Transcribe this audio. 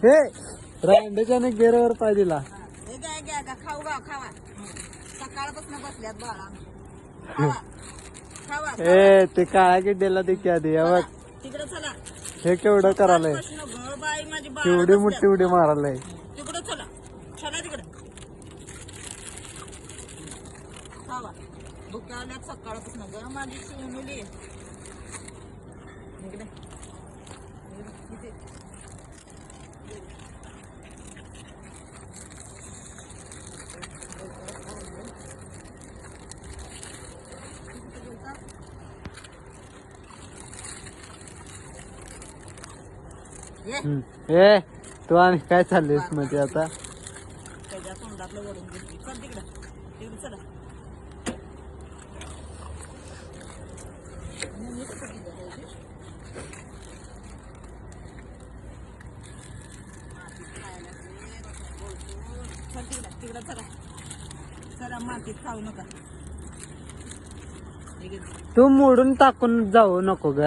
हे रांडेच्याने गेरवर पाय दिला. हे घ्या घ्या घ्या खाऊ गा खावा सकाळपासून बसल्यात बाळा खावा खावा ए ते काळ्या गिड्डेला देखील आधी बघ तिकडे चला हे केवढं करायलंय बाई माझी बाळ केवढी मोठी उडी मारायलंय. तिकडे चला चला तिकडे खावा भुक्या आल्यात सकाळपासून ग माझी शिवमुली इकडे इथे ए तू आणि काय चाललीस म्हणजे आता त्याच्या तोंडातलं वळून घेतली चल तिकडे तिकडे चला तिकडे चला चला मातीत खाऊ नका तू मोडून टाकून जाऊ नको ग.